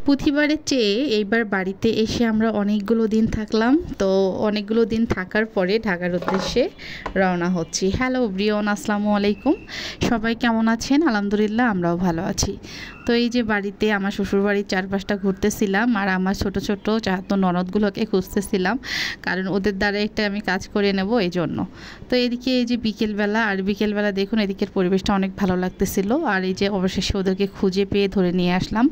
প্রতিবারের চেয়ে এইবার বাড়িতে এসে আমরা অনেকগুলো দিন থাকলাম। তো অনেকগুলো দিন থাকার পরে ঢাকার উদ্দেশ্যে রওনা হচ্ছি। হ্যালো ব্রিয়ন, আসসালামু আলাইকুম। সবাই কেমন আছেন? আলহামদুলিল্লাহ, আমরাও ভালো আছি। তো এই যে বাড়িতে আমার শ্বশুরবাড়ির চারপাশটা ঘুরতেছিলাম, আর আমার ছোট ছোট চাহাতো ননদগুলোকে খুঁজতেছিলাম, কারণ ওদের দ্বারা একটা আমি কাজ করে নেব এই জন্য। তো এদিকে এই যে বিকেলবেলা, আর বিকেলবেলা দেখুন এদিকের পরিবেশটা অনেক ভালো লাগতেছিল। আর এই যে অবশেষে ওদেরকে খুঁজে পেয়ে ধরে নিয়ে আসলাম।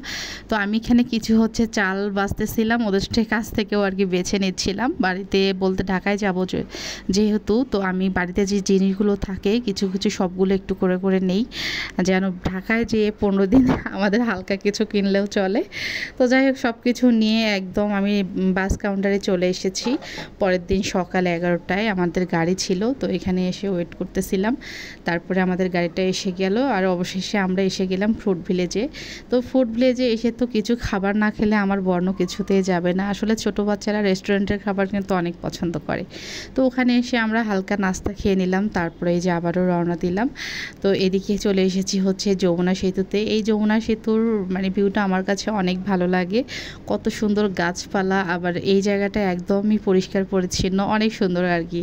তো আমি এখানে কিছু হচ্ছে চাল বাছতেছিলাম, ওদের কাছ থেকেও আর কি বেছে নিচ্ছিলাম। বাড়িতে বলতে ঢাকায় যাব যেহেতু, তো আমি বাড়িতে যে জিনিসগুলো থাকে কিছু কিছু সবগুলো একটু করে করে নেই, যেন ঢাকায় যে 15 দিন আমাদের হালকা কিছু কিনলেও চলে। তো যাই হোক, সব কিছু নিয়ে একদম আমি বাস কাউন্টারে চলে এসেছি। পরের দিন সকাল 11টায় আমাদের গাড়ি ছিল, তো এখানে এসে ওয়েট করতেছিলাম। তারপরে আমাদের গাড়িটা এসে গেল, আর অবশেষে আমরা এসে গেলাম ফ্রুট ভিলেজে। তো ফ্রুট ভিলেজে এসে তো কিছু খাবার না খেলে আমার বর্ণ কিছুতেই যাবে না। আসলে ছোট বাচ্চারা রেস্টুরেন্টের খাবার কিন্তু অনেক পছন্দ করে। তো ওখানে এসে আমরা হালকা নাস্তা খেয়ে নিলাম, তারপরে এই যে আবারও রওনা দিলাম। তো এদিকে চলে এসেছি হচ্ছে যমুনা সেতুতে। এই যমুনা সেতুর মানে ভিউটা আমার কাছে অনেক ভালো লাগে। কত সুন্দর গাছপালা, আবার এই জায়গাটা একদমই পরিষ্কার পরিচ্ছন্ন, অনেক সুন্দর আর কি।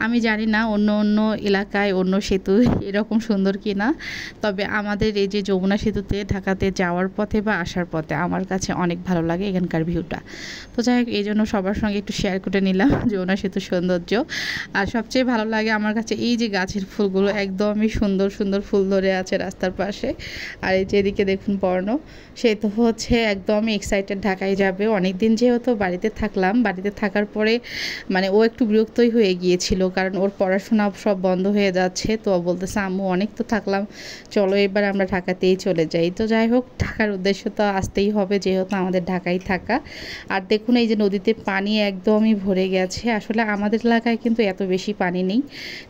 আমি জানি না অন্য অন্য এলাকায় অন্য সেতু এরকম সুন্দর কি না, তবে আমাদের এই যে যমুনা সেতুতে ঢাকাতে যাওয়ার পথে বা আসার পথে আমার কাছে অনেক ভালো লাগে এখানকার ভিউটা। তো যাই হোক, এই জন্য সবার সঙ্গে একটু শেয়ার করে নিলাম যমুনা সেতুর সৌন্দর্য। আর সবচেয়ে ভালো লাগে আমার কাছে এই যে গাছের ফুলগুলো, একদমই সুন্দর সুন্দর ফুল ধরে আছে রাস্তার পাশে। আর এই যে এদিকে দেখুন বর্ণ, সে তো হচ্ছে একদমই এক্সাইটেড ঢাকায় যাবে। অনেক দিন যেহেতু বাড়িতে থাকলাম, বাড়িতে থাকার পরে মানে ও একটু বিরক্তই হয়ে গিয়েছিল, কারণ ওর পড়াশোনা সব বন্ধ হয়ে যাচ্ছে। তো বলতেছে আম্মু অনেক তো থাকলাম, চলো এবার আমরা ঢাকাতেই চলে যাই। তো যাই হোক, ঢাকার উদ্দেশ্য তো আসতেই হবে, যেহেতু আমাদের ঢাকায় থাকা। আর দেখুন এই যে নদীতে পানি একদমই ভরে গেছে। আসলে আমাদের এলাকায় কিন্তু এত বেশি পানি নেই,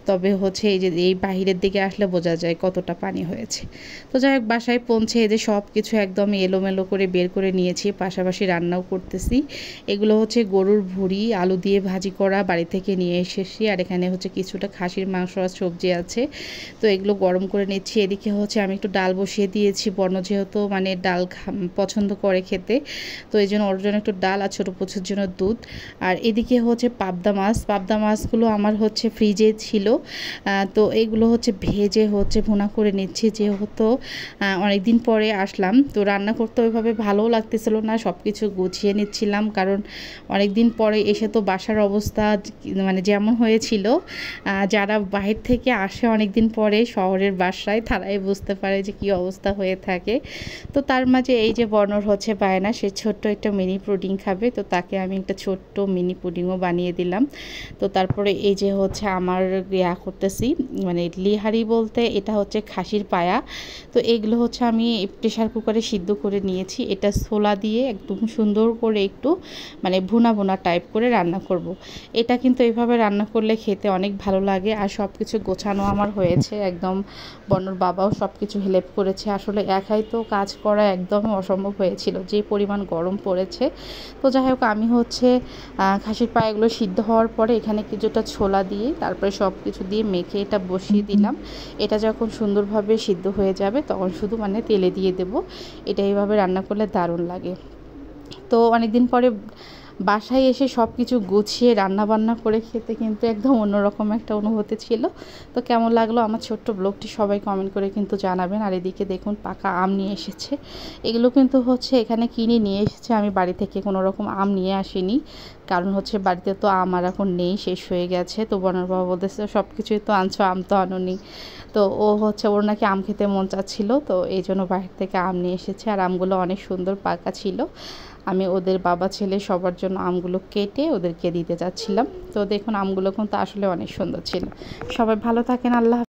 তবে হচ্ছে এই যে এই বাহিরের দিকে আসলে বোঝা যায় কতটা পানি হয়েছে। তো যাই হোক, বাসায় পৌঁছে এই যে সব কিছু একদমই এলোমেলো করে বের করে নিয়েছি, পাশাপাশি রান্নাও করতেছি। এগুলো হচ্ছে গরুর ভুঁড়ি আলু দিয়ে ভাজি করা, বাড়ি থেকে নিয়ে এসেছি। আর এখানে হচ্ছে কিছুটা খাসির মাংস আর সবজি আছে, তো এগুলো গরম করে নিচ্ছি। এদিকে হচ্ছে আমি একটু ডাল বসিয়ে দিয়েছি, বর্ণ যেহেতু মানে ডাল পছন্দ করে খেতে, তো এই জন্য ওর জন্য একটু ডাল, আর ছোটো পুচুর জন্য দুধ। আর এদিকে হচ্ছে পাবদা মাছগুলো আমার হচ্ছে ফ্রিজে ছিল, তো এইগুলো হচ্ছে ভেজে হচ্ছে ভুনা করে নিচ্ছি। যেহেতু অনেক দিন পরে আসলাম, তো রান্না করতে ওইভাবে ভালোও লাগতেছিল না, সব কিছু গুছিয়ে নিচ্ছিলাম, কারণ অনেক দিন পরে এসে তো বাসার অবস্থা মানে যেমন হয়েছিল, যারা বাহির থেকে আসে অনেক দিন পরে শহরের বাসায়, তারাই বুঝতে পারে যে কী অবস্থা হয়ে থাকে। তো তার মাঝে এই যে বর্ণর হচ্ছে বায়না, সে ছোট্ট একটা মিনি পুডিং খাবে, তো তাকে আমি একটা ছোট্ট মিনি পুডিংও বানিয়ে দিলাম। তো তারপরে এই যে হচ্ছে আমার করতেছি, মানে লিহারি বলতে এটা হচ্ছে খাসির পায়া। তো এগুলো হচ্ছে আমি প্রেশার কুকারে সিদ্ধ করে নিয়েছি। এটা ছোলা দিয়ে একদম সুন্দর করে একটু মানে ভুনা ভুনা টাইপ করে রান্না করব। এটা কিন্তু এইভাবে রান্না করলে খেতে অনেক ভালো লাগে। আর সব কিছু গোছানো আমার হয়েছে, একদম বর্ণর বাবাও সব কিছু হেল্প করেছে। আসলে একাই তো কাজ করা একদমই অসম্ভব হয়েছিল, যে পরিমাণ গরম পড়েছে। তো যাই হোক, আমি হচ্ছে খাসির পায়াগুলো সিদ্ধ হওয়ার পরে এখানে কিছুটা ছোলা দিয়ে তারপরে সব কিছু দিয়ে মেখে এটা বসিয়ে দিলাম। এটা যখন সুন্দরভাবে সিদ্ধ হয়ে যাবে তখন শুধু মানে তেলে দিয়ে দেব। এটা এইভাবে রান্না করলে দারুণ লাগে। তো অনেক দিন পরে বাসায় এসে সব কিছু গুছিয়ে রান্নাবান্না করে খেতে কিন্তু একদম অন্যরকম একটা অনুভূতি ছিল। তো কেমন লাগলো আমার ছোট্ট ব্লগটি সবাই কমেন্ট করে কিন্তু জানাবেন। আর এদিকে দেখুন পাকা আম নিয়ে এসেছে, এগুলো কিন্তু হচ্ছে এখানে কিনে নিয়ে এসেছে, আমি বাড়ি থেকে কোনো রকম আম নিয়ে আসিনি, কারণ হচ্ছে বাড়িতে তো আম আর এখন নেই, শেষ হয়ে গেছে। তো বর্ণর বাবা বলতেছে সব কিছুই তো আনছো, আম তো আনোনি। তো ও হচ্ছে ওর নাকি আম খেতে মন চাচ্ছিল, তো এই জন্য বাইরে থেকে আম নিয়ে এসেছে। আর আমগুলো অনেক সুন্দর পাকা ছিল। আমি ওদের বাবা ছেলে সবার জন্য আমগুলো কেটে ওদেরকে দিতে যাচ্ছিলাম। তো দেখুন আমগুলো কিন্তু আসলে অনেক সুন্দর ছিল। সবাই ভালো থাকেন, আল্লাহ।